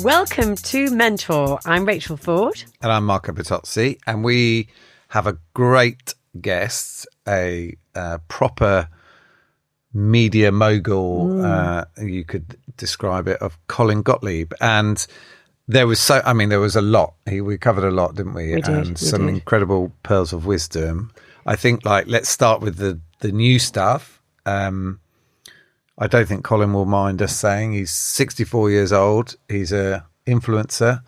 Welcome to Mentor. I'm Rachel Ford. And I'm Marco Bertozzi. And we have a great guest, a proper media mogul, you could describe it, of Colin Gottlieb. And there was a lot. We covered a lot, didn't we? Some incredible pearls of wisdom. I think, let's start with the new stuff. I don't think Colin will mind us saying he's 64 years old. He's a influencer,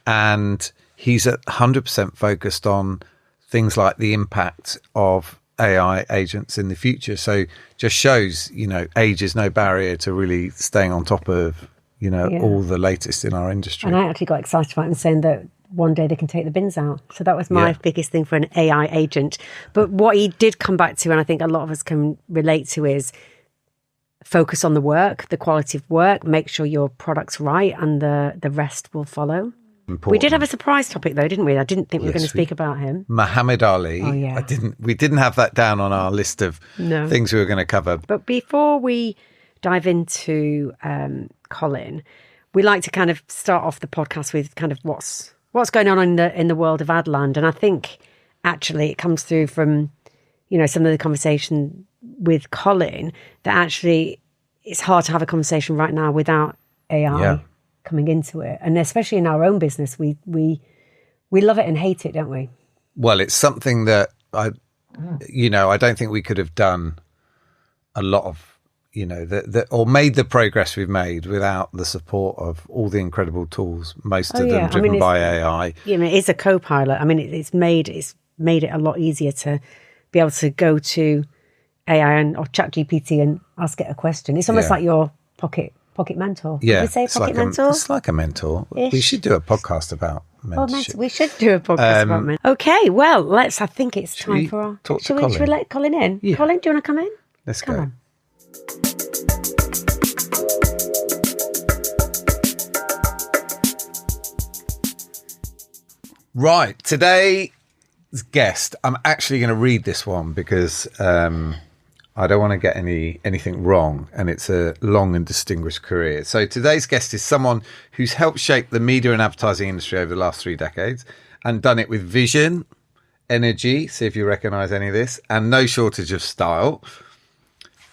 and he's 100% focused on things like the impact of AI agents in the future. So just shows, age is no barrier to really staying on top of, all the latest in our industry. And I actually got excited about him saying that one day they can take the bins out. So that was my biggest thing for an AI agent. But what he did come back to, and I think a lot of us can relate to, is focus on the work, the quality of work, make sure your product's right, and the rest will follow. Important. We did have a surprise topic though, didn't we? I didn't think we were going to speak about him. Muhammad Ali. Oh, yeah. We didn't have that down on our list of things we were going to cover. But before we dive into Colin, we like to kind of start off the podcast with kind of what's going on in the world of Adland. And I think actually it comes through from, some of the conversation with Colin, that actually it's hard to have a conversation right now without AI coming into it. And especially in our own business, we love it and hate it, don't we? Well, it's something that I don't think we could have done a lot of, or made the progress we've made without the support of all the incredible tools, most of them driven by AI. Yeah, it is a co-pilot. It's made it a lot easier to be able to go to AI or ChatGPT and ask it a question. It's almost like your pocket mentor. Yeah. Did we say pocket mentor? It's like a mentor. We should do a podcast about mentorship. We should do a podcast about mentorship. Okay, well, I think it's time for our... Talk to Colin. Should we let Colin in? Yeah. Colin, do you want to come in? Let's come go. On. Right, today's guest, I'm actually going to read this one because I don't want to get anything wrong, and it's a long and distinguished career. So today's guest is someone who's helped shape the media and advertising industry over the last 3 decades and done it with vision, energy, see if you recognise any of this, and no shortage of style.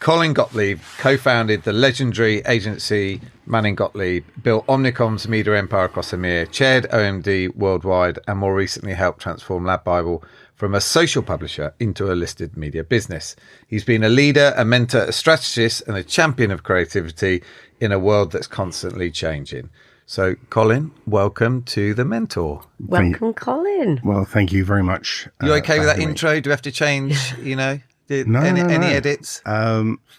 Colin Gottlieb co-founded the legendary agency Manning Gottlieb, built Omnicom's media empire across EMEA, chaired OMD worldwide, and more recently helped transform LADbible from a social publisher into a listed media business. He's been a leader, a mentor, a strategist, and a champion of creativity in a world that's constantly changing. So, Colin, welcome to The Mentor. Welcome, Colin. Well, thank you very much. You okay with that intro? Do we have to change, any edits?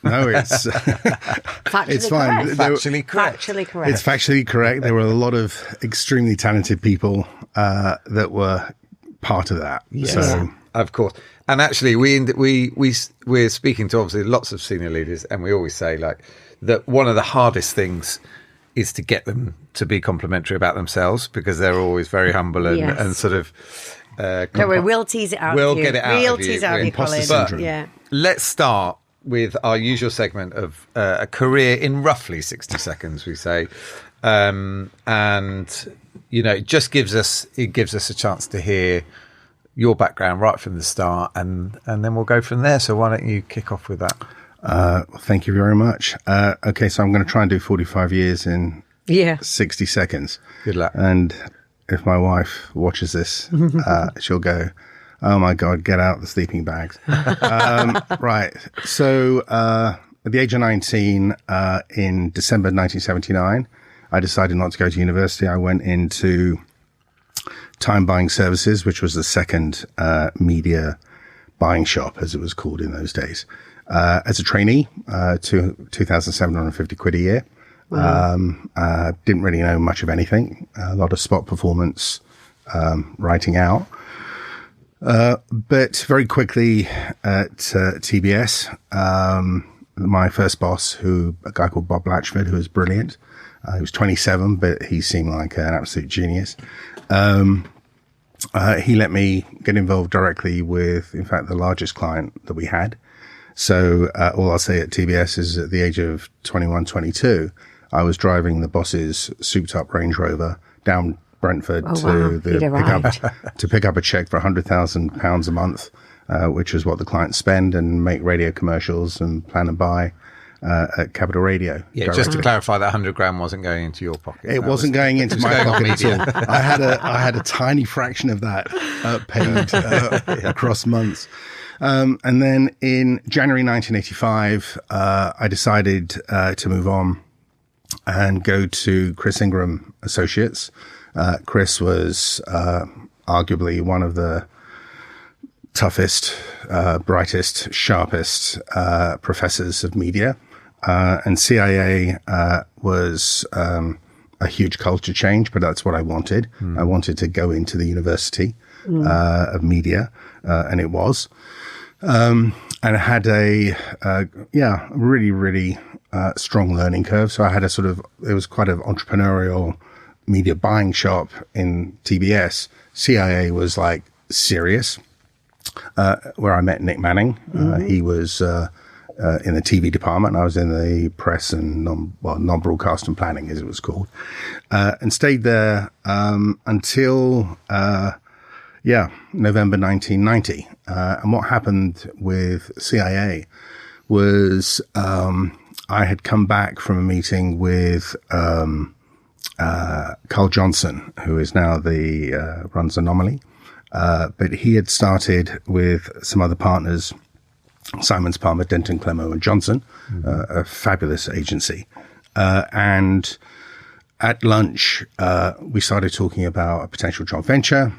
No, it's it's fine. Factually correct. It's factually correct. There were a lot of extremely talented people that were part of that. Yes. So. Of course. And actually, we're speaking to obviously lots of senior leaders, and we always say that one of the hardest things is to get them to be complimentary about themselves, because they're always very humble and sort of... Don't worry, we'll tease it out. We'll get it out we'll of you. Tease out of you, Colin. Syndrome. Let's start with our usual segment of a career in roughly 60 seconds, we say, and it just gives us a chance to hear your background right from the start, and then we'll go from there. So why don't you kick off with that? Thank you very much. Okay, so I'm going to try and do 45 years in 60 seconds. Good luck. And if my wife watches this, she'll go, "Oh my God, get out the sleeping bags." Right. So at the age of 19, in December 1979, I decided not to go to university. I went into time buying services, which was the second media buying shop, as it was called in those days, as a trainee, to 2,750 quid a year. Wow. Didn't really know much of anything. A lot of spot performance, writing out. But very quickly at TBS, my first boss, a guy called Bob Blatchford, who was brilliant. He was 27, but he seemed like an absolute genius. He let me get involved directly with, in fact, the largest client that we had. So all I'll say at TBS is at the age of 21, 22, I was driving the boss's souped-up Range Rover down Brentford to pick up a check for £100,000 a month, which is what the clients spend, and make radio commercials and plan and buy at Capital Radio. Yeah, just to clarify, that 100 grand wasn't going into your pocket. It wasn't going into my pocket at all. I had a tiny fraction of that paid across months. And then in January 1985, I decided to move on and go to Chris Ingram Associates. Chris was arguably one of the toughest, brightest, sharpest professors of media. And CIA was a huge culture change, but that's what I wanted. I wanted to go into the University of Media, and it was. And it had a really, really strong learning curve. So I had it was quite an entrepreneurial media buying shop in TBS. CIA was like serious, where I met Nick Manning. He was in the TV department. I was in the press and non-broadcast and planning, as it was called, and stayed there until November 1990. And what happened with CIA was I had come back from a meeting with Carl Johnson, who is now runs Anomaly. But he had started with some other partners, Simons Palmer, Denton Clemo and Johnson, a fabulous agency. And at lunch, we started talking about a potential joint venture.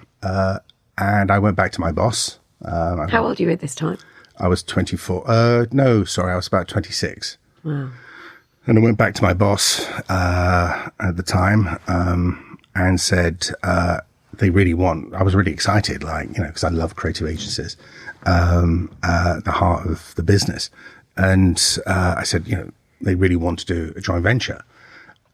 And I went back to my boss. How old are you at this time? I was 24. I was about 26. Wow. And I went back to my boss at the time and said, they really want, I was really excited, because I love creative agencies, the heart of the business. And I said, they really want to do a joint venture.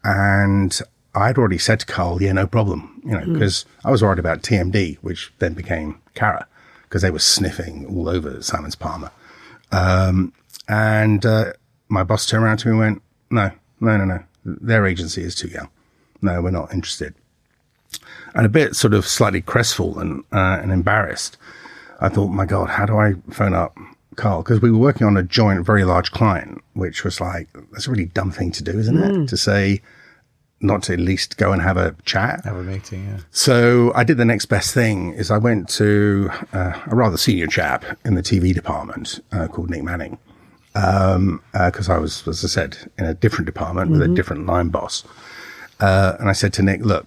And I'd already said to Carl, no problem, because I was worried about TMD, which then became Cara, because they were sniffing all over Simons Palmer. And my boss turned around to me and went, no. Their agency is too young. No, we're not interested. And a bit sort of slightly crestfallen and embarrassed, I thought, my God, how do I phone up Carl? Because we were working on a joint, very large client, which was like, that's a really dumb thing to do, isn't it? To say, not to at least go and have a chat. Have a meeting, yeah. So I did the next best thing is I went to a rather senior chap in the TV department called Nick Manning. Because I was, as I said, in a different department with a different line boss. And I said to Nick, look,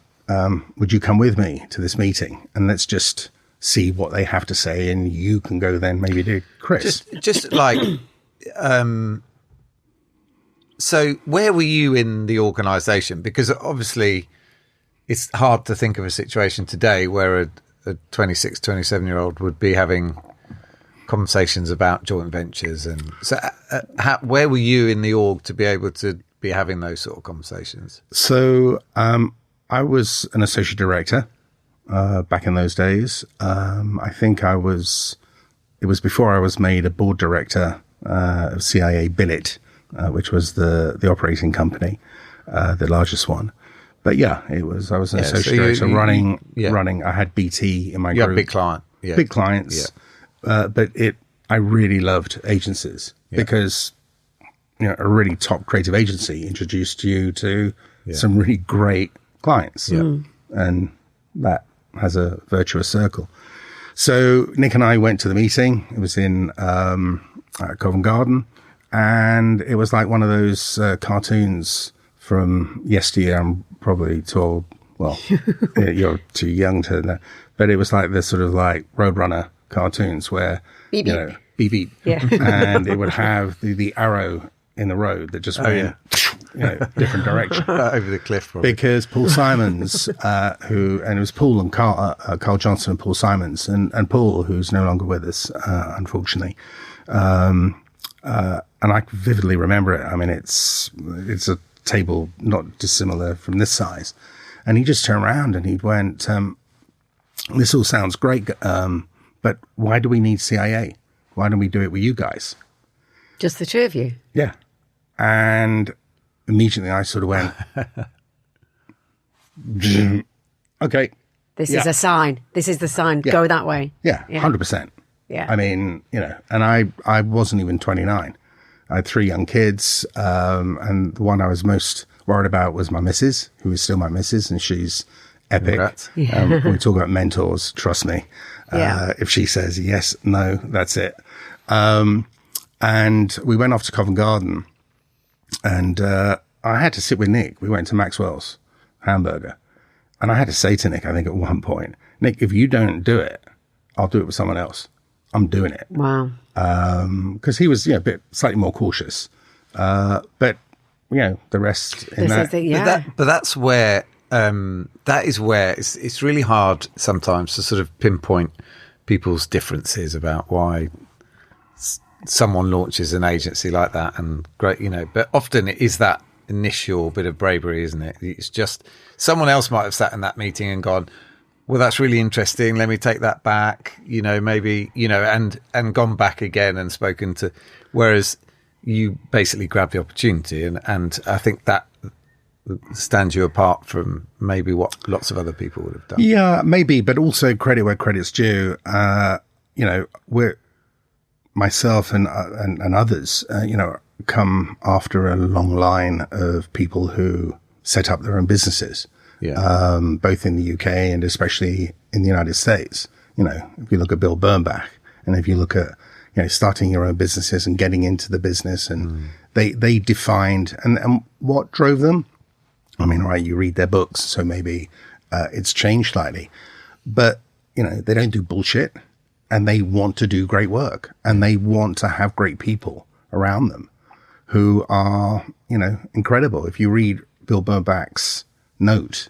would you come with me to this meeting and let's just see what they have to say, and you can go then maybe to Chris. Just like, so where were you in the organisation? Because obviously it's hard to think of a situation today where a 26, 27-year-old would be having conversations about joint ventures. And so where were you in the org to be able to be having those sort of conversations? So I was an associate director back in those days. I think it was before I was made a board director of CIA Billet, which was the operating company, the largest one. But yeah, I was an associate director running. I had BT in my group. You had big client. Yeah. Big clients. Yeah. But I really loved agencies because, a really top creative agency introduced you to some really great clients. Yeah. And that has a virtuous circle. So Nick and I went to the meeting. It was in Covent Garden. And it was like one of those cartoons from yesteryear. I'm probably too old. Well, you're too young to know. But it was like this sort of like Roadrunner cartoons where, beep, beep. Yeah. And it would have the arrow in the road that just went, different direction. Over the cliff. Probably. Because Paul Simons, and it was Paul and Carl Johnson and Paul Simons, and Paul, who's no longer with us, unfortunately. And I vividly remember it. I mean, it's a table not dissimilar from this size. And he just turned around and he went, this all sounds great, but why do we need CIA? Why don't we do it with you guys? Just the two of you? Yeah. And immediately I sort of went, okay. This is a sign. This is the sign. Yeah. Go that way. Yeah, 100%. Yeah. I mean, and I wasn't even 29. I had 3 young kids, and the one I was most worried about was my missus, who is still my missus, and she's epic. When we talk about mentors, trust me. If she says yes, no, that's it. And we went off to Covent Garden, and I had to sit with Nick. We went to Maxwell's Hamburger, and I had to say to Nick, I think at one point, Nick, if you don't do it, I'll do it with someone else. I'm doing it. Wow. Because he was, a bit slightly more cautious. But the rest in that. But that's where that is where it's really hard sometimes to sort of pinpoint people's differences about why someone launches an agency like that, and great, but often it is that initial bit of bravery, isn't it? It's just someone else might have sat in that meeting and gone, well, that's really interesting. Let me take that back, maybe, and gone back again and spoken to, whereas you basically grabbed the opportunity. And I think that stands you apart from maybe what lots of other people would have done. Yeah, maybe, but also credit where credit's due. We're myself and others, come after a long line of people who set up their own businesses. Yeah. Both in the UK and especially in the United States. If you look at Bill Bernbach, and if you look at, starting your own businesses and getting into the business, and they defined, and what drove them? I mean, right, you read their books, so maybe it's changed slightly, but, they don't do bullshit, and they want to do great work, and they want to have great people around them who are, incredible. If you read Bill Bernbach's note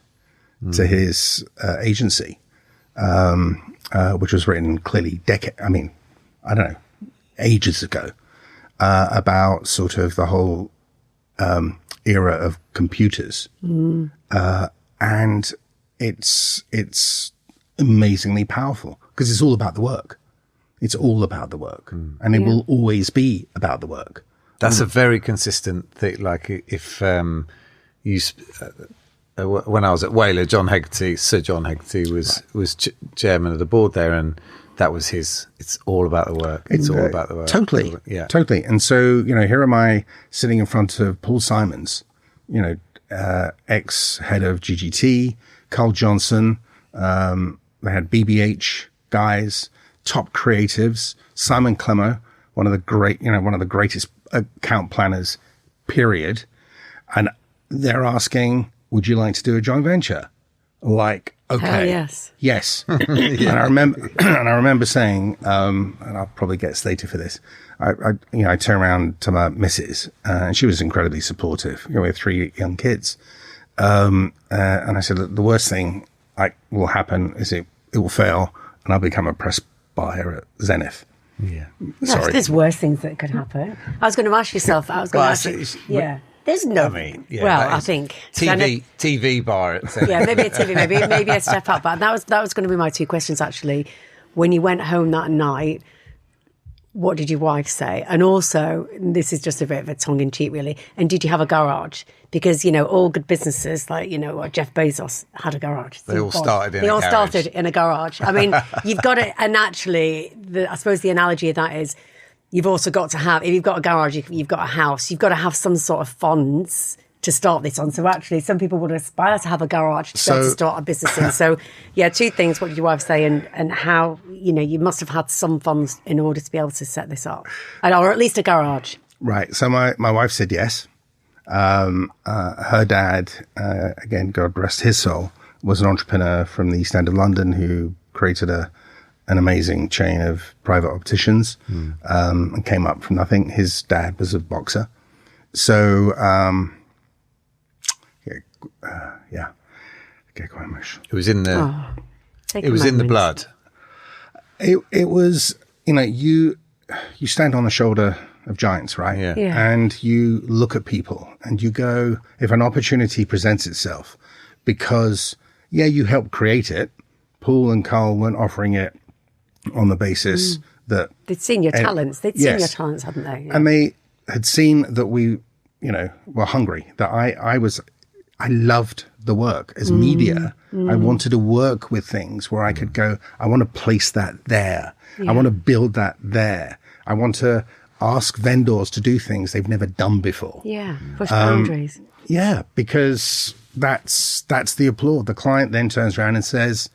to his agency, which was written clearly ages ago, about sort of the whole era of computers, and it's amazingly powerful because it's all about the work. It's all about the work, and it will always be about the work. That's a very consistent thing. Like if when I was at Whaler, Sir John Hegarty was chairman of the board there, and that was his. It's all about the work. It's all about the work. Totally, totally. And so here am I sitting in front of Paul Simons, ex head of GGT, Carl Johnson. They had BBH guys, top creatives, Simon Clemmo, one of the greatest account planners, period. And they're asking, would you like to do a joint venture? Like, okay. Yes. And I remember saying, and I'll probably get slated for this. I turned around to my missus, and she was incredibly supportive. We have 3 young kids. And I said, look, the worst thing will happen is it will fail, and I'll become a press buyer at Zenith. Yeah. Sorry. There's worse things that could happen. I was going to ask yourself. There's no. I mean, I think TV bar. Maybe a TV, maybe a step up. But that was going to be my 2 questions actually. When you went home that night, what did your wife say? And also, this is just a bit of a tongue in cheek, really. And did you have a garage? Because all good businesses, like Jeff Bezos had a garage. They all started in a garage. I mean, you've got to, and actually, I suppose the analogy of that is, you've also got to have, if you've got a garage, you've got a house, you've got to have some sort of funds to start this on. So actually, some people would aspire to have a garage to start a business in. So, 2 things. What did your wife say, and how, you must have had some funds in order to be able to set this up, or at least a garage. Right. So my wife said yes. Her dad, again, God rest his soul, was an entrepreneur from the East End of London who created an amazing chain of private opticians, and came up from nothing. His dad was a boxer. So, get quite emotional. It was in the, in the blood. It was, you stand on the shoulder of giants, right? Yeah. And you look at people and you go, if an opportunity presents itself, because you helped create it. Paul and Carl weren't offering it on the basis that they'd seen your talents. They'd seen your talents, hadn't they? Yeah. And they had seen that we were hungry, that I loved the work as media. I wanted to work with things where I could go, I want to place that there. I want to build that there. I want to ask vendors to do things they've never done before. Yeah, push boundaries. Yeah, because that's the applaud. The client then turns around and says,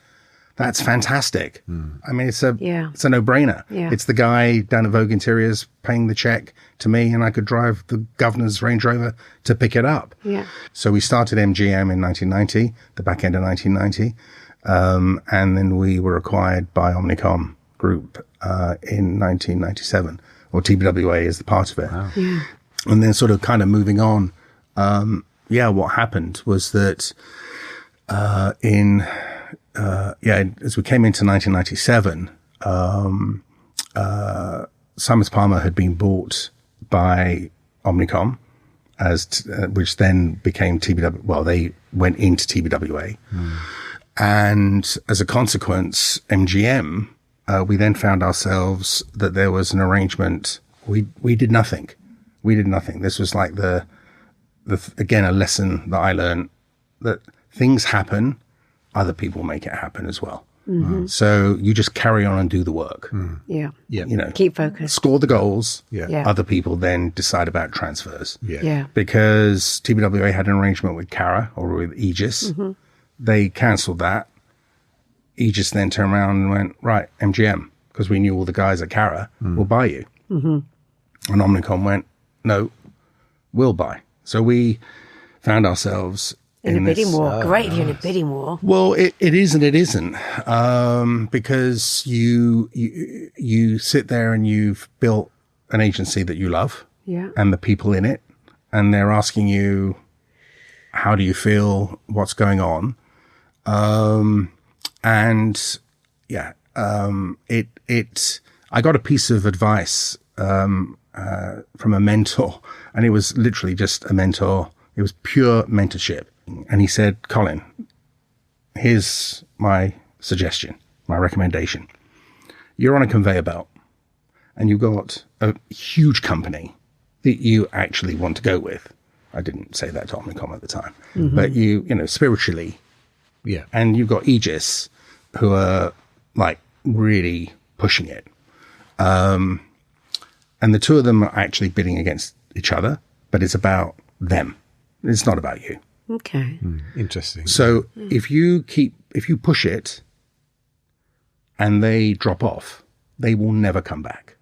that's fantastic. I mean, it's a no-brainer. Yeah. It's the guy down at Vogue Interiors paying the check to me, and I could drive the governor's Range Rover to pick it up. Yeah. So we started MGM in 1990, the back end of 1990, and then we were acquired by Omnicom Group in 1997, or TBWA is the part of it. Wow. Yeah. And then sort of kind of moving on, what happened was that as we came into 1997, Simons Palmer had been bought by Omnicom, which then became TBW. Well, they went into TBWA. And as a consequence, MGM, we then found ourselves that there was an arrangement. We did nothing. This was like again, a lesson that I learned, that things happen, other people make it happen as well. So you just carry on and do the work. Yeah. Yeah. Keep focused. Score the goals. Yeah. Other people then decide about transfers. Yeah. Because TBWA had an arrangement with Cara or with Aegis. They cancelled that. Aegis then turned around and went, right, MGM, because we knew all the guys at Cara, will buy you. And Omnicom went, no, we'll buy. So we found ourselves in a bidding war. Great if you're in a bidding war. Well, it is and it isn't, because you sit there and you've built an agency that you love, and the people in it, and they're asking you, how do you feel? What's going on? I got a piece of advice from a mentor, and it was literally just a mentor. It was pure mentorship. And he said, Colin, here's my suggestion, my recommendation. You're on a conveyor belt and you've got a huge company that you actually want to go with. I didn't say that to Omnicom at the time, but you spiritually. Yeah. And you've got Aegis who are like really pushing it. And the two of them are actually bidding against each other, but it's about them. It's not about you. Okay. Interesting. So if you push it and they drop off, they will never come back.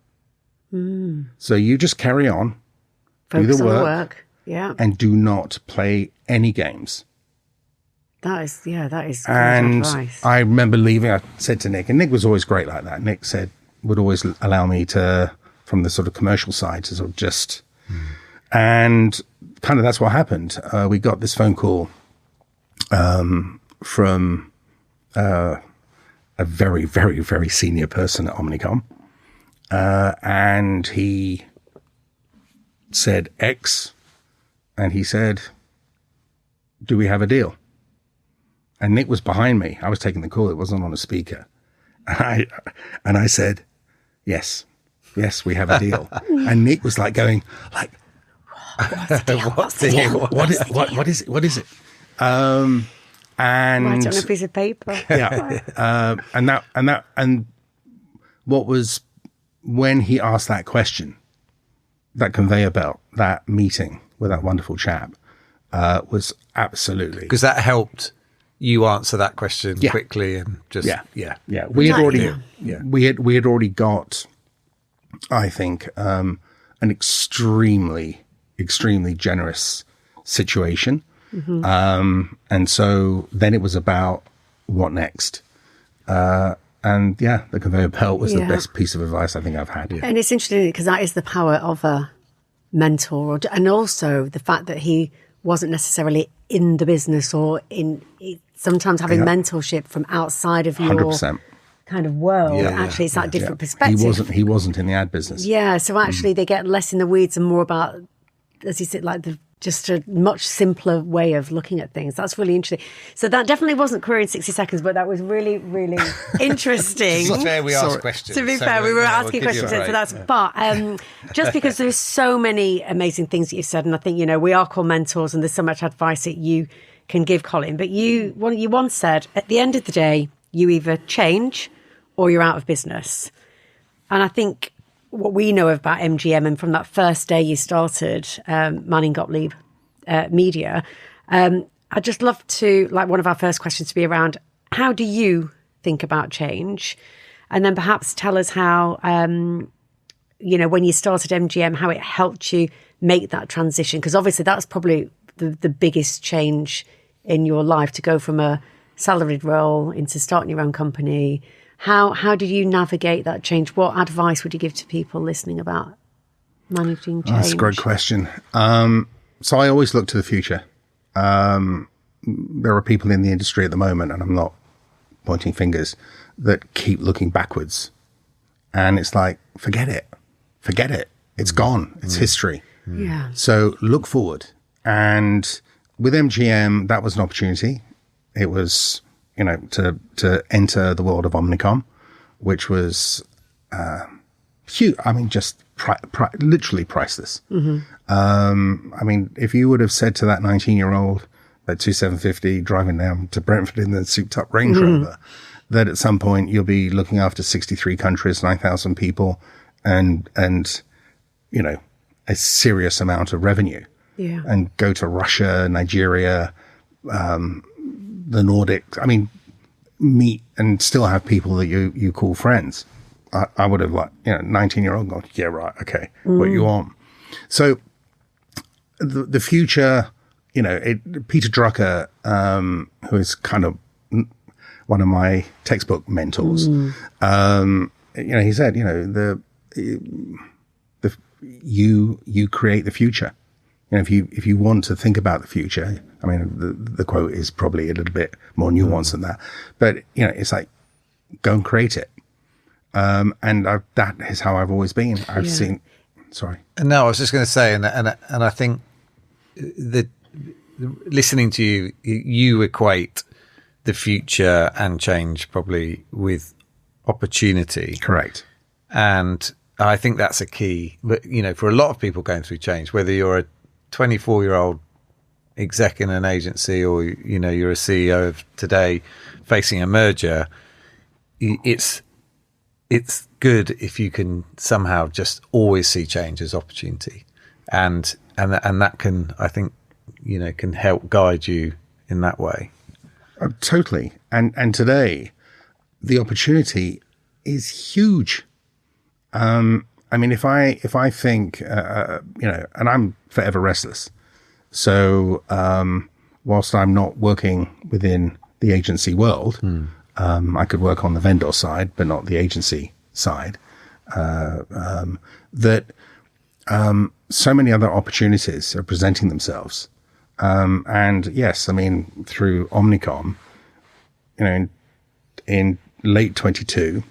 So you just carry on, Focus do the on work, yeah, and do not play any games. That is good And advice. I remember leaving, I said to Nick, and Nick was always great like that. Nick would always allow me to, from the sort of commercial side, to sort of just, and kind of that's what happened. We got this phone call from a very, very, very senior person at Omnicom. And he said X, and he said, do we have a deal? And Nick was behind me. I was taking the call. It wasn't on a speaker. And I said, yes, we have a deal. And Nick was like going, like, What's the deal? What is it? And Write it on a piece of paper. Yeah. And what was, when he asked that question, that conveyor belt, that meeting with that wonderful chap, was absolutely, because that helped you answer that question quickly and just we had already got, I think, an extremely generous situation. And so then it was about what next. And the conveyor belt was the best piece of advice I think I've had. And it's interesting because that is the power of a mentor, and also the fact that he wasn't necessarily in the business or sometimes having mentorship from outside of your 100%. kind of world. Actually, it's that different perspective. He wasn't in the ad business. Yeah, so actually they get less in the weeds and more about, as you said, like the just a much simpler way of looking at things. That's really interesting. So that definitely wasn't Career in 60 Seconds, but that was really, really interesting. To be fair, we asked questions. To be fair, we were asking questions. So that's, but just because there's so many amazing things that you said, and I think, we are called mentors and there's so much advice that you can give, Colin. But you once said, at the end of the day, you either change or you're out of business. And I think what we know about MGM, and from that first day you started Manning Gottlieb Media, I'd just love to, like, one of our first questions to be around, how do you think about change? And then perhaps tell us how, when you started MGM, how it helped you make that transition. Because obviously that's probably the biggest change in your life, to go from a salaried role into starting your own company. How did you navigate that change? What advice would you give to people listening about managing change? That's a great question. So I always look to the future. There are people in the industry at the moment, and I'm not pointing fingers, that keep looking backwards. And it's like, forget it. It's gone. It's history. Yeah. So look forward. And with MGM, that was an opportunity. It was, to enter the world of Omnicom, which was huge. I mean, just literally priceless. Mm-hmm. If you would have said to that 19-year-old at 2750 driving down to Brentford in the souped-up Range Rover, that at some point you'll be looking after 63 countries, 9,000 people, and a serious amount of revenue. Yeah. And go to Russia, Nigeria, the Nordics. Meet and still have people that you call friends. I would have 19-year-old gone, yeah, right, okay, what you want? So the future, Peter Drucker, who is kind of one of my textbook mentors, he said, you create the future. If you want to think about the future, the quote is probably a little bit more nuanced than that, but it's like, go and create it. That is how I've always been. I've seen. Sorry. No, I was just going to say, and I think that listening to you, you equate the future and change probably with opportunity. Correct. And I think that's a key. But for a lot of people going through change, whether you're a 24-year-old exec in an agency or you're a CEO of today facing a merger, it's good if you can somehow just always see change as opportunity, and that can, I think, can help guide you in that way. Totally. And today the opportunity is huge. If I think, and I'm forever restless. So, whilst I'm not working within the agency world, I could work on the vendor side, but not the agency side. So many other opportunities are presenting themselves. And yes, through Omnicom, in late 22,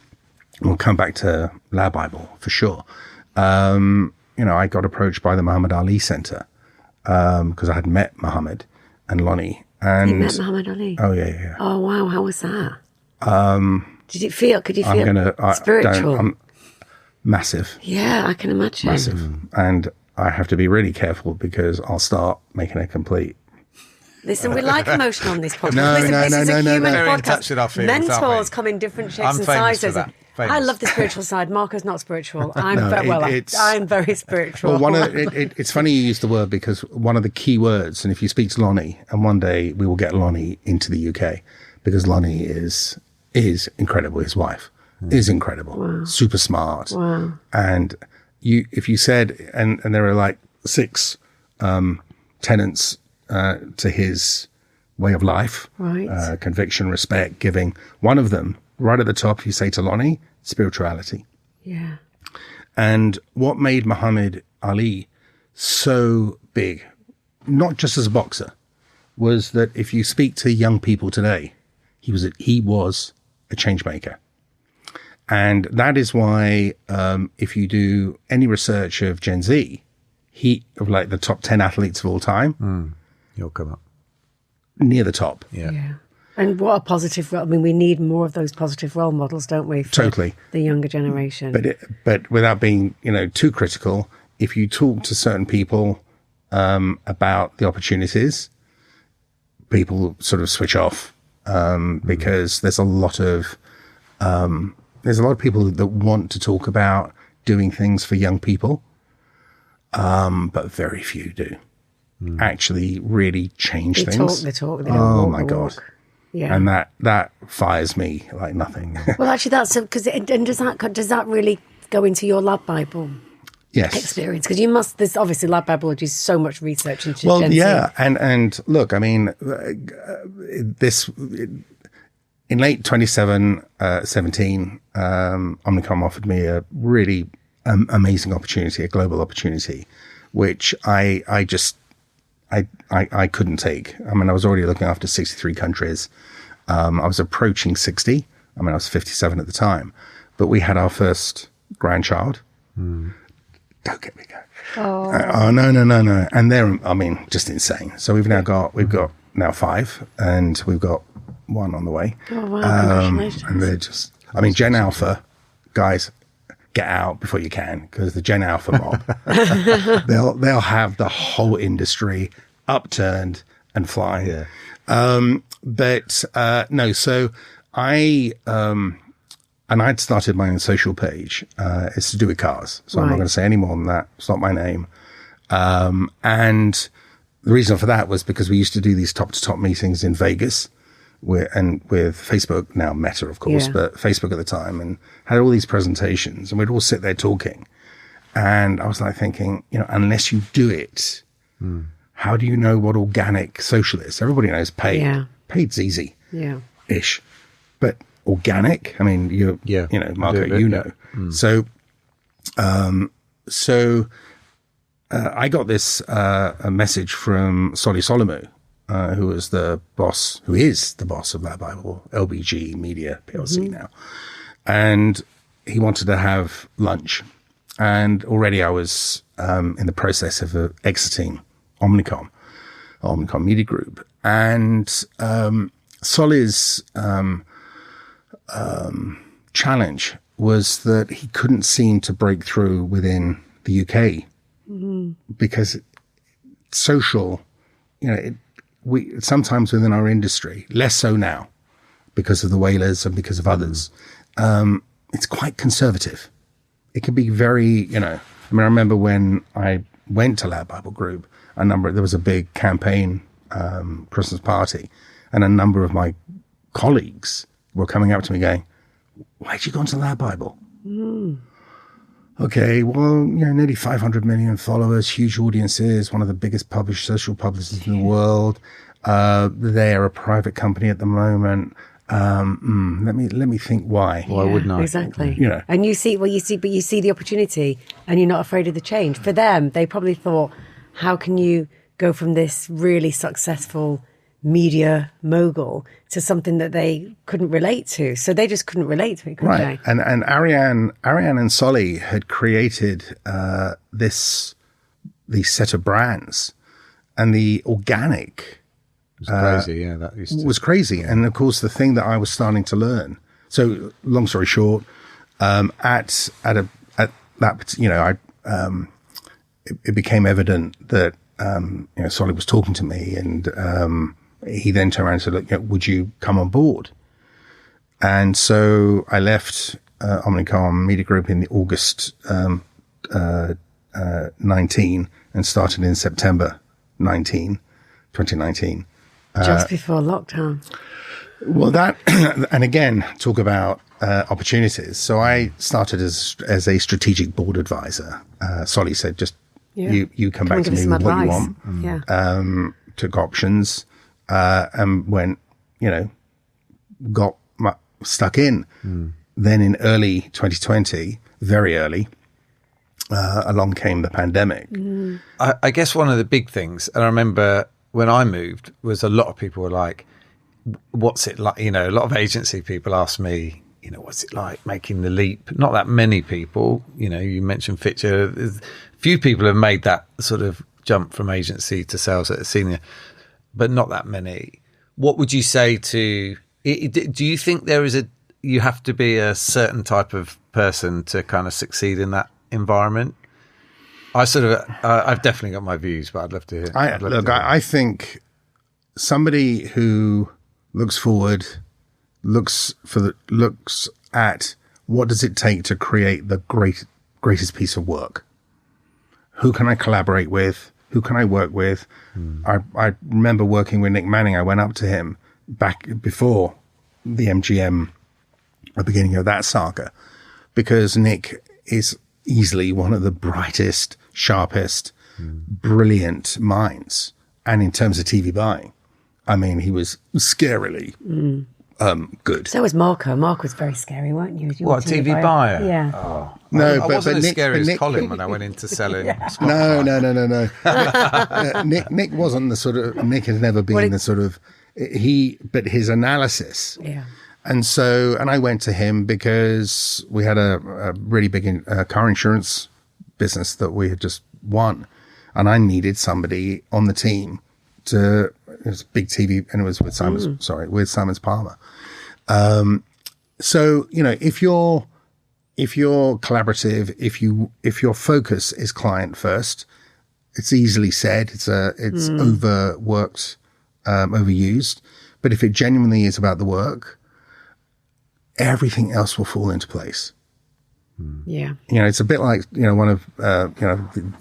we'll come back to LADbible for sure. I got approached by the Muhammad Ali Center, because I had met Muhammad and Lonnie. And you met Muhammad Ali? Oh, yeah. Oh, wow. How was that? Could you feel spiritual? Massive. Yeah, I can imagine. Massive. And I have to be really careful because I'll start making a complete... Listen, we like emotion on this podcast. No. This is a human Very in podcast. touch with our feelings, Mentors aren't we? come in different shapes I'm and famous sizes. for that. I love the spiritual side. Marco's not spiritual. I'm very spiritual. Well, it's funny you use the word, because one of the key words, and if you speak to Lonnie, and one day we will get Lonnie into the UK, because Lonnie is incredible. His wife is incredible. Wow. Super smart. Wow. And if you said, and there are like 6 tenets to his way of life, right? Conviction, respect, giving. One of them, right at the top, you say to Lonnie, spirituality. Yeah. And what made Muhammad Ali so big, not just as a boxer, was that if you speak to young people today, he was a change maker. And that is why, if you do any research of Gen Z, heat of like the top 10 athletes of all time, You'll come up. near the top. Yeah. And what a positive, I mean, we need more of those positive role models, don't we? For Totally. the younger generation. But without being, too critical, if you talk to certain people about the opportunities, people sort of switch off because there's a lot of people that want to talk about doing things for young people, but very few do actually really change things. They talk. They don't walk my the God. walk. Yeah. And that fires me like nothing. Well, actually, that's because and does that really go into your LADbible Yes. experience? Because there's obviously LADbible, which is so much research into Well, Gen Z. yeah, and look, I mean, this in late 2017, Omnicom offered me a really amazing opportunity, a global opportunity, which I couldn't take. I mean, I was already looking after 63 countries. I was approaching 60. I mean, I was 57 at the time, but we had our first grandchild. Don't get me going. No. And they're, I mean, just insane. So we've got now 5 and we've got 1 on the way. Oh, wow. Congratulations. And they're just, I mean, Gen Alpha, guys, get out before you can, because the Gen Alpha mob, they'll have the whole industry upturned and flying. Yeah. No, so and I'd started my own social page. It's to do with cars. So I'm not going to say any more than that. It's not my name. And the reason for that was because we used to do these top to top meetings in Vegas with Facebook, now Meta, of course, but Facebook at the time, and had all these presentations, and we'd all sit there talking. And I was like thinking, unless you do it, how do you know what organic social is? Everybody knows paid. Yeah. Paid's easy. Yeah. Ish. But organic, I mean, Marco, So I got this a message from Solly Solomou, who is the boss of LADbible, LBG Media PLC now. And he wanted to have lunch. And already I was in the process of exiting Omnicom Media Group. And Solly's challenge was that he couldn't seem to break through within the UK because social, we sometimes within our industry, less so now because of the whalers and because of others, it's quite conservative. It can be very, I remember when I went to LADbible Group, there was a big campaign Christmas party, and a number of my colleagues were coming up to me going, "Why'd you go into LADbible?" Okay, well, nearly 500 million followers, huge audiences, one of the biggest social publishers in the world. They're a private company at the moment. Let me think why. Why wouldn't I? Exactly. And you see the opportunity, and you're not afraid of the change. For them, they probably thought, how can you go from this really successful media mogul to something that they couldn't relate to? So they just couldn't relate to it, couldn't they? And Ariane and Solly had created these set of brands, and the organic was crazy. Yeah, that was crazy. And of course, the thing that I was starting to learn. So, long story short, it became evident that Solly was talking to me, and he then turned around and said, "Look, would you come on board?" And so I left Omnicom Media Group in August 19 and started in September 2019. Just before lockdown. Well, that, and again, talk about opportunities. So I started as a strategic board advisor. Solly said, just you come back to me with what you want. Yeah. Took options and went, got stuck in. Then in early 2020, very early, along came the pandemic. I guess one of the big things, and I remember when I moved, was a lot of people were like, what's it like? A lot of agency people asked me, what's it like making the leap? Not that many people, you mentioned Fitcher, few people have made that sort of jump from agency to sales at a senior, but not that many. What would you say to? Do you think you have to be a certain type of person to kind of succeed in that environment? I've definitely got my views, but I'd love to hear. I think somebody who looks forward, looks at what does it take to create the greatest piece of work. Who can I collaborate with? Who can I work with? I remember working with Nick Manning. I went up to him back before the MGM, the beginning of that saga, because Nick is easily one of the brightest, sharpest, brilliant minds. And in terms of TV buying, I mean, he was scarily good. So was Marco. Marco was very scary, weren't you? What, a TV buyer? Yeah. Oh. No, I but wasn't as Nick, scary as Nick, Colin when I went into selling. No. Nick wasn't the sort of, Nick has never been the sort of, but his analysis. Yeah. And I went to him because we had a really big car insurance business that we had just won. And I needed somebody on the team it was a big TV, and it was with Simons Palmer. So, if you're collaborative, if your focus is client first, it's easily said, it's overworked, overused. But if it genuinely is about the work, everything else will fall into place. Yeah. It's a bit like, one of,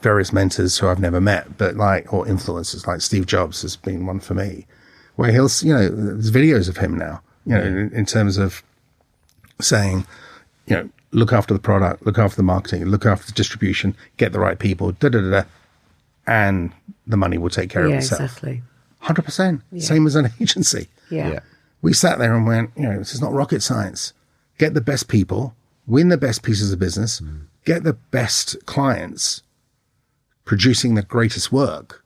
various mentors who I've never met, but or influencers like Steve Jobs has been one for me, where there's videos of him now, in terms of saying, look after the product, look after the marketing, look after the distribution, get the right people, and the money will take care of itself. Exactly. 100%. Same as an agency. Yeah. We sat there and went, this is not rocket science. Get the best people, win the best pieces of business, get the best clients, producing the greatest work.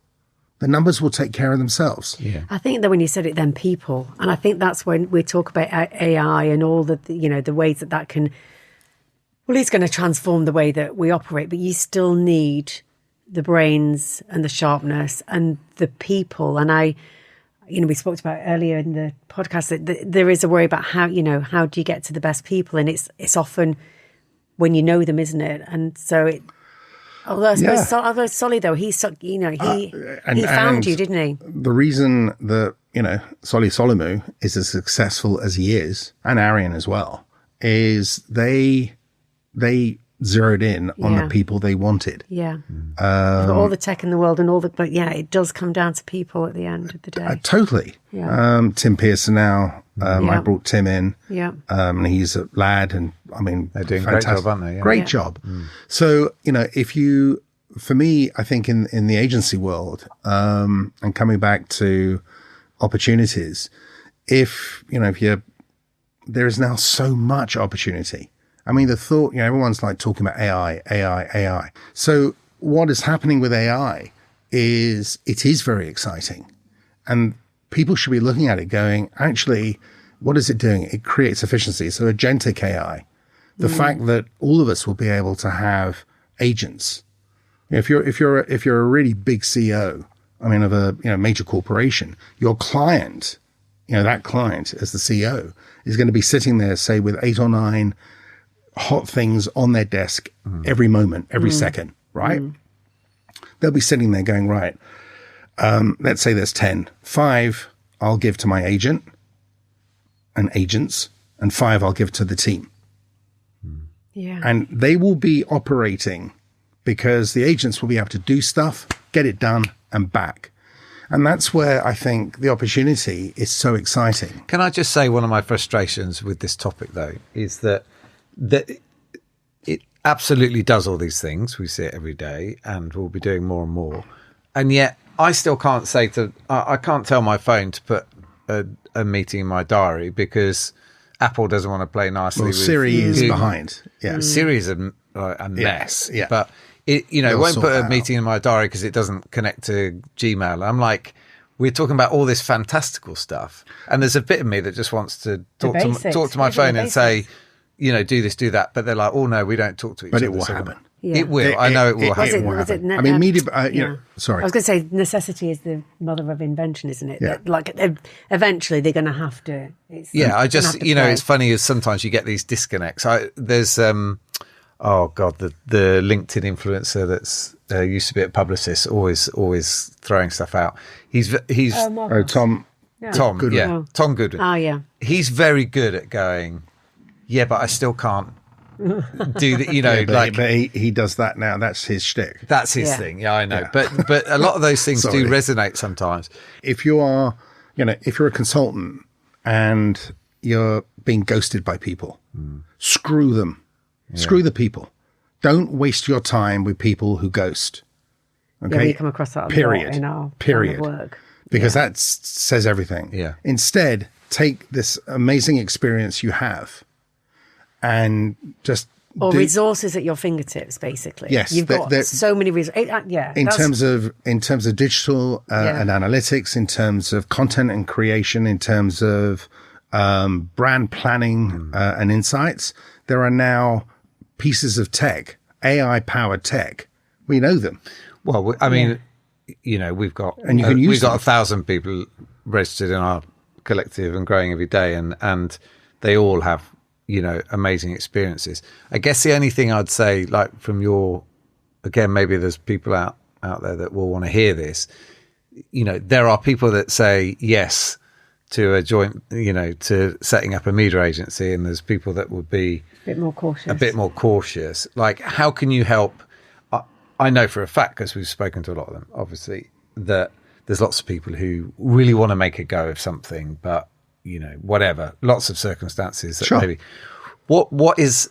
The numbers will take care of themselves. Yeah. I think that when you said it, then people, and I think that's when we talk about AI and all the ways that can, well, it's going to transform the way that we operate, but you still need the brains and the sharpness and the people. And we spoke about earlier in the podcast that there is a worry about how do you get to the best people? And it's often when you know them, isn't it? And so although Solly though, he found you, didn't he? The reason that, Solly Solomou is as successful as he is, and Arian as well, is they zeroed in on the people they wanted. Yeah. All the tech in the world and but it does come down to people at the end of the day. Totally. Yeah. Tim Pearson now, I brought Tim in. Yeah. And he's a lad, and I mean, they're doing fantastic. a great job, aren't they? Yeah. Great job. So, for me, I think in the agency world, and coming back to opportunities, there is now so much opportunity. I mean, the thought, everyone's talking about AI. So what is happening with AI is it is very exciting, and people should be looking at it going, actually, what is it doing? It creates efficiency. So agentic AI, the fact that all of us will be able to have agents. If you're a really big CEO, of a major corporation, your client, that client as the CEO is going to be sitting there, say, with 8 or 9 hot things on their desk every moment, every second, right? They'll be sitting there going, right, let's say there's 10. 5 I'll give to my agent and agents, and 5 I'll give to the team. Yeah. And they will be operating because the agents will be able to do stuff, get it done, and back. And that's where I think the opportunity is so exciting. Can I just say one of my frustrations with this topic, though, is that it absolutely does all these things. We see it every day, and we'll be doing more and more. And yet I still can't I can't tell my phone to put a meeting in my diary because Apple doesn't want to play nicely with Siri is behind. Yeah. Siri is a mess. Yeah. But it won't put a meeting in my diary because it doesn't connect to Gmail. I'm like, we're talking about all this fantastical stuff, and there's a bit of me that just wants to talk to my phone and say, do this, do that. But they're like, oh no, we don't talk to each other. But it will happen. Yeah. It will. I know it will Was happen. it, I mean, media. Sorry. I was going to say necessity is the mother of invention, isn't it? Yeah. Like eventually they're going to have to. I just, it's funny as sometimes you get these disconnects. There's, the LinkedIn influencer that's used to be a publicist, always throwing stuff out. He's Tom. Yeah. Tom Goodwin. Yeah, Tom Goodwin. Oh yeah. He's very good at going, yeah, but I still can't do that. But he does that now. That's his shtick. That's his thing. Yeah, I know. Yeah. But a lot of those things do resonate sometimes. If you are, if you're a consultant and you're being ghosted by people, screw them. Yeah. Screw the people. Don't waste your time with people who ghost. Okay. Yeah, we come across that a lot in our line of work. Because that says everything. Yeah. Instead, take this amazing experience you have and just resources at your fingertips, basically. Yes, you've got so many resources. In terms of digital and analytics, in terms of content and creation, in terms of brand planning and insights, there are now pieces of tech, AI powered tech. We know them. Well, I mean, we've got 1,000 people registered in our collective and growing every day, and they all have amazing experiences. I guess the only thing I'd say, like from again, maybe there's people out there that will want to hear this. There are people that say yes to a joint, to setting up a media agency, and there's people that would be a bit more cautious. Like, how can you help? I know for a fact, because we've spoken to a lot of them, obviously, that there's lots of people who really want to make a go of something, but whatever, lots of circumstances that maybe.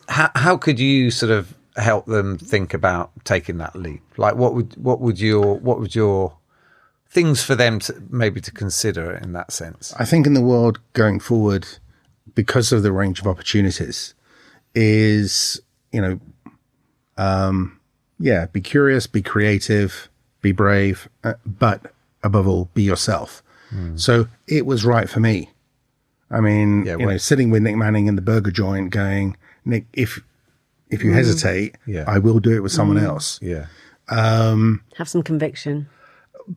How could you sort of help them think about taking that leap? Like, what would your things for them to consider in that sense? I think in the world going forward, because of the range of opportunities, is be curious, be creative, be brave, but above all, be yourself. So it was right for me. I mean, sitting with Nick Manning in the burger joint going, Nick, if you hesitate, I will do it with someone else. Yeah. Have some conviction.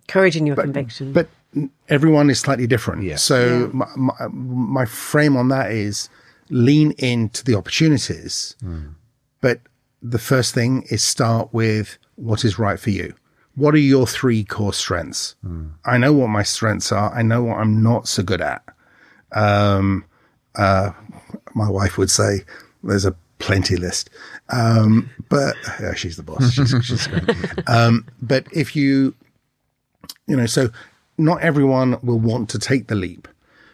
Courage in your conviction. But everyone is slightly different. Yeah. So my frame on that is lean into the opportunities. But the first thing is start with what is right for you. What are your 3 core strengths? I know what my strengths are. I know what I'm not so good at. My wife would say there's a plenty list. But she's the boss. She's great. But if so not everyone will want to take the leap,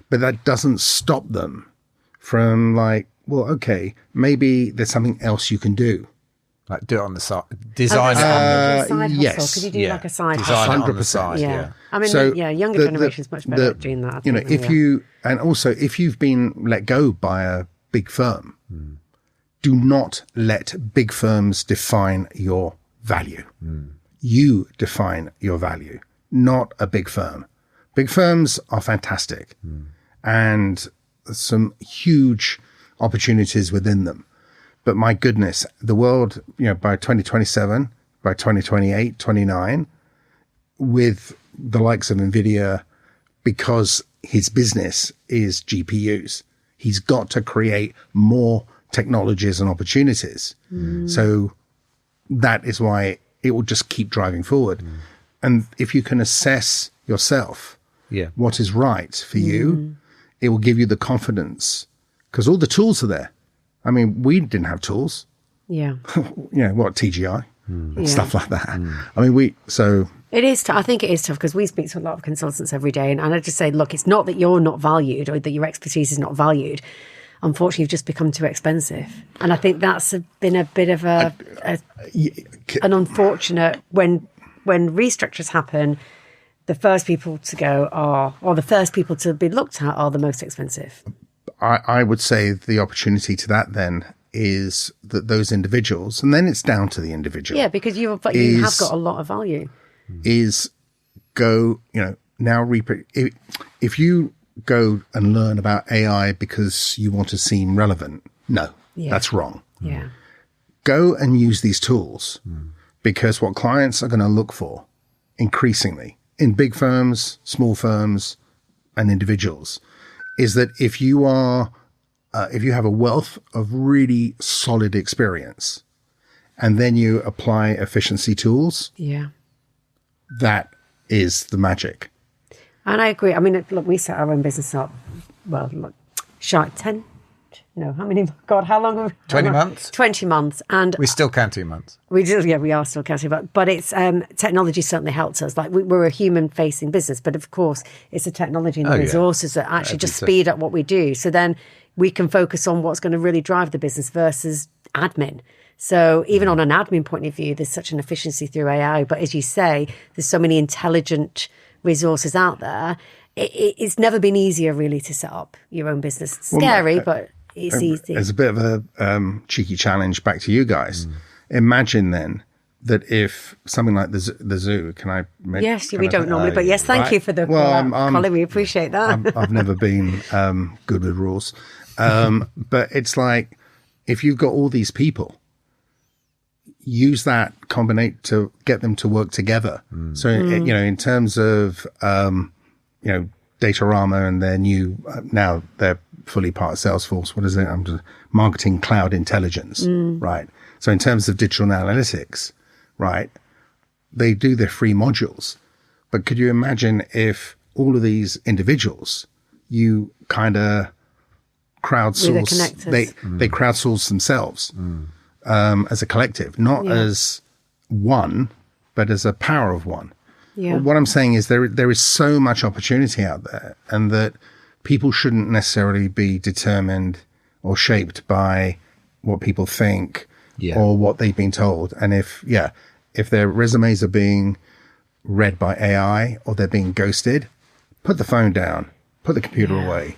but that doesn't stop them from maybe there's something else you can do. Like do it on the side, design it on the side hustle. Yes. Could you do like a side design husle? it on the side, Yeah. I mean, younger generation's much better at doing that. If you've been let go by a big firm, do not let big firms define your value. You define your value, not a big firm. Big firms are fantastic and some huge opportunities within them. But my goodness, the world, by 2027, by 2028, 29, with the likes of NVIDIA, because his business is GPUs, he's got to create more technologies and opportunities. So that is why it will just keep driving forward. And if you can assess yourself, what is right for you, it will give you the confidence, because all the tools are there. I mean, we didn't have tools. Yeah. TGI, stuff like that. I mean, It is. I think it is tough because we speak to a lot of consultants every day, and I just say, look, it's not that you're not valued or that your expertise is not valued. Unfortunately, you've just become too expensive, and I think that's been a bit of an unfortunate when restructures happen. The first people to go the first people to be looked at are the most expensive. I would say the opportunity to that then is that those individuals, and then it's down to the individual. Yeah, because you have got a lot of value. Is go, now if you go and learn about AI because you want to seem relevant, no, that's wrong. Yeah. go and use these tools, because what clients are going to look for increasingly in big firms, small firms, and individuals is that if you have a wealth of really solid experience and then you apply efficiency tools, that is the magic. And I agree. I mean, look, we set our own business up, well, look, sharp 10, no, how many, God, how long? Have 20 months? 20 months. And we still count 2 months. We do, yeah, we are still counting, but it's, technology certainly helps us. Like we're a human facing business, but of course it's the technology and the resources that actually just speed up what we do. So then we can focus on what's going to really drive the business versus admin. So even on an admin point of view, there's such an efficiency through AI. But as you say, there's so many intelligent resources out there. It's never been easier really to set up your own business. It's scary, but it's easy. It's a bit of a cheeky challenge back to you guys. Imagine then that if something like the Zoo, can I make? Yes, we don't normally, but yes, thank you for the Colin. We appreciate that. I've never been good with rules, but it's like if you've got all these people, use that combinate to get them to work together. So in terms of Datarama and their new now they're fully part of Salesforce. What is it? I'm just marketing cloud intelligence, right? So in terms of digital analytics, right, they do their free modules. But could you imagine if all of these individuals, you kind of crowdsource, they crowdsource themselves as a collective, not as one, but as a power of one. Yeah. What I'm saying is there is so much opportunity out there, and that people shouldn't necessarily be determined or shaped by what people think or what they've been told. And if their resumes are being read by AI or they're being ghosted, put the phone down, put the computer away.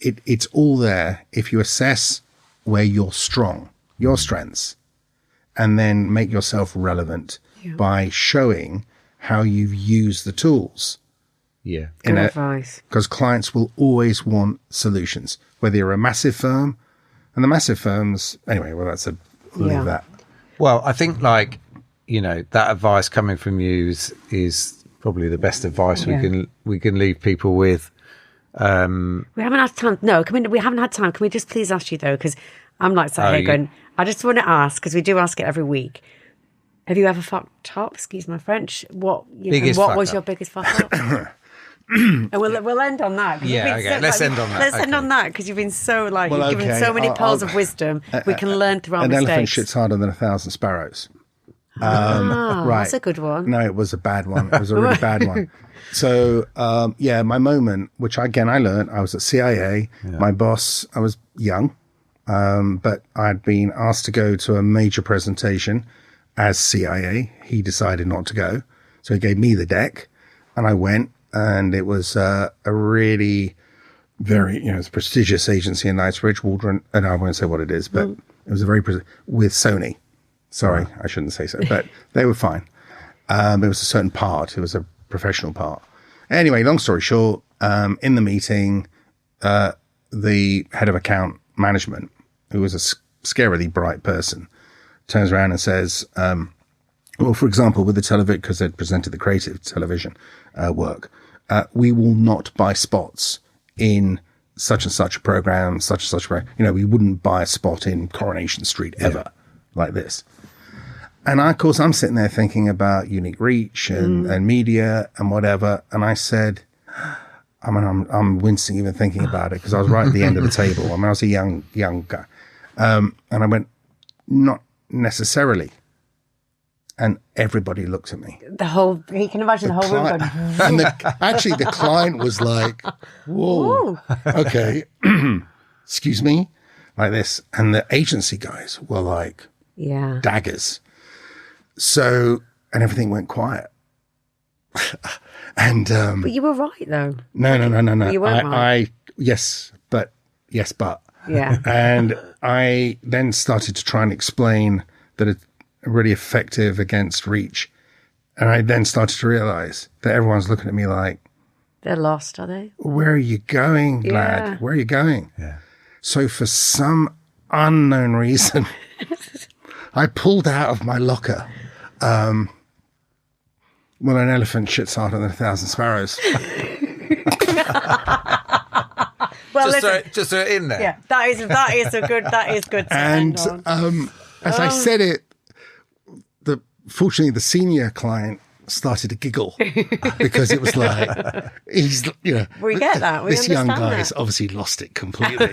It's all there if you assess where you're strong, your strengths, and then make yourself relevant by showing how you've used the tools. Yeah. Good advice. Because clients will always want solutions, whether you're a massive firm, and the massive firms, anyway, well, leave that. Well, I think that advice coming from you is probably the best advice we can leave people with. We haven't had time. No, we haven't had time. Can we just please ask you though? Because I'm like sat here going, I just want to ask, because we do ask it every week. Have you ever fucked up? Excuse my French. What was your biggest fuck up? And we'll end on that. Yeah, okay. Let's end on that. Let's end on that, because you've been so you've given so many pearls of wisdom. We can learn through our mistakes. An elephant shits harder than 1,000 sparrows. Right. That's a good one. No, it was a bad one. It was a really bad one. So, my moment, which again I learned, I was at CIA. Yeah. My boss, I was young, but I'd been asked to go to a major presentation as CIA. He decided not to go. So he gave me the deck and I went, and it was a really very, it's a prestigious agency in Knightsbridge, Waldron, and I won't say what it is, but it was with Sony. Sorry, I shouldn't say so, but they were fine. It was a certain part. It was a professional part. Anyway, long story short, in the meeting, the head of account management, who was a scarily bright person, turns around and says, well, for example, with the television, because they'd presented the creative television work, we will not buy spots in such and such a program, such and such a program. We wouldn't buy a spot in Coronation Street ever like this. And of course, I'm sitting there thinking about unique reach and media and whatever. And I said, I'm wincing even thinking about it, because I was right at the end of the table. I was a young guy. And I went, not necessarily. And everybody looked at me. You can imagine the whole room going. And the client was like, whoa, okay, excuse me, like this. And the agency guys were like, daggers. So, and everything went quiet. And but you were right though. No. You weren't right. Yes, but. Yeah. And I then started to try and explain that it's really effective against reach. And I then started to realize that everyone's looking at me like, they're lost, are they? Where are you going, lad? Where are you going? Yeah. So for some unknown reason, I pulled out of my locker, well, an elephant shits harder than 1,000 sparrows. Well, just throw it in there. Yeah, that is good to And end on. as I said it, fortunately the senior client started to giggle because it was like, he's, We get that. We this young understand guy that. has obviously lost it completely.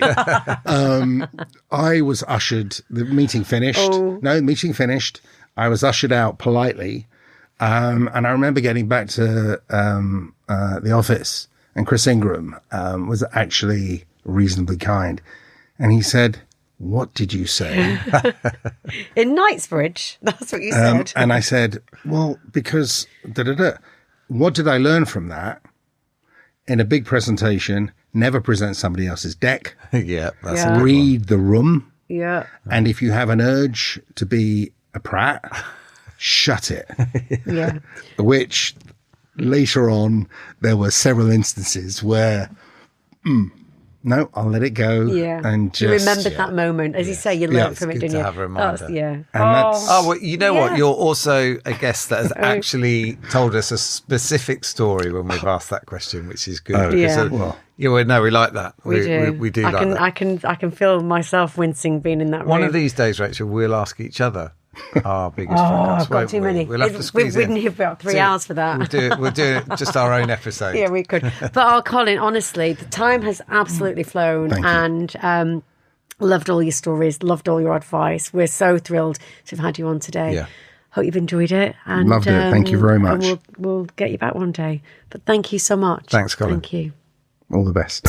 I was ushered, the meeting finished. Oh. No, the meeting finished. I was ushered out politely. And I remember getting back to the office, and Chris Ingram was actually reasonably kind. And he said, "What did you say?" In Knightsbridge, that's what you said. And I said, "Well, because what did I learn from that? In a big presentation, never present somebody else's deck. Yeah, that's Yeah. Read the room. Yeah. And if you have an urge to be a prat, shut it." Yeah. Which later on, there were several instances where, no, I'll let it go. Yeah. And you just, remembered that moment. As you say, you learned from it, good didn't to you? have a reminder. And that's, Oh, well, you know Yeah. what? You're also a guest that has actually told us a specific story when we've asked that question, which is good. Oh, because, yeah. well. No, we like that. We do. We do I like can, that. I can feel myself wincing being in that room. One of these days, Rachel, we'll ask each other our biggest Oh, fuck-ups, I've got won't too we? many. We'll have to squeeze we in. need about 3 hours for that. We'll do just our own episode. Yeah, we could. But Colin, honestly, the time has absolutely flown. Thank you. And loved all your stories, loved all your advice. We're so thrilled to have had you on today. Yeah. Hope you've enjoyed it. And, Loved it. Thank you very much. And we'll get you back one day. But thank you so much. Thanks, Colin. Thank you. all the best.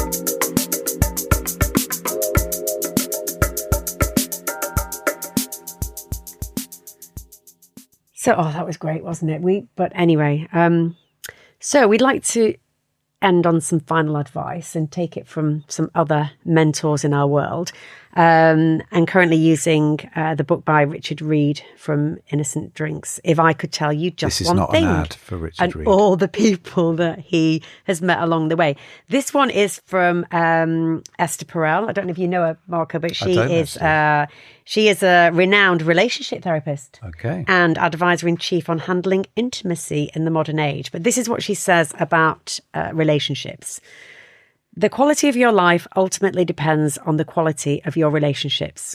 So, that was great, wasn't it? But anyway, so we'd like to end on some final advice and take it from some other mentors in our world. And currently using the book by Richard Reed from Innocent Drinks. If I could tell you just This is one not thing, an ad for Richard and Reed. all the people that he has met along the way. This one is from Esther Perel. I don't know if you know her, Marco, but she is a renowned relationship therapist. Okay. And advisor-in-chief on handling intimacy in the modern age. But this is what she says about relationships. The quality of your life ultimately depends on the quality of your relationships.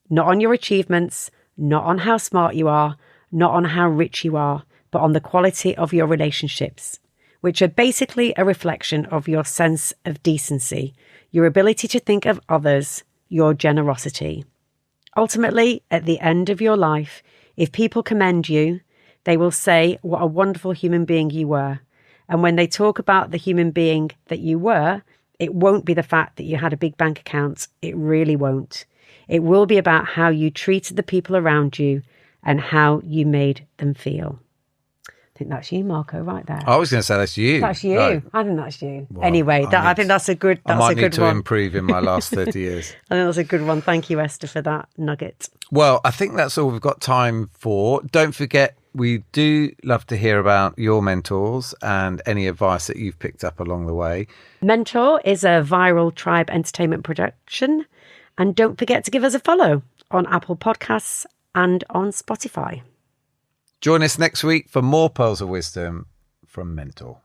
Not on your achievements, not on how smart you are, not on how rich you are, but on the quality of your relationships, which are basically a reflection of your sense of decency, your ability to think of others, your generosity. Ultimately, at the end of your life, if people commend you, they will say what a wonderful human being you were. And when they talk about the human being that you were, it won't be the fact that you had a big bank account. It really won't. It will be about how you treated the people around you and how you made them feel. I think that's you, Marco, right there. I was going to say that's you. That's you. Right. I think that's you. Well, anyway, I think that's a good. I That's might a need good to one. improve in my last 30 years. I think that's a good one. Thank you, Esther, for that nugget. Well, I think that's all we've got time for. Don't forget, we do love to hear about your mentors and any advice that you've picked up along the way. Mentor is a Viral Tribe Entertainment production. And don't forget to give us a follow on Apple Podcasts and on Spotify. Join us next week for more Pearls of Wisdom from Mentor.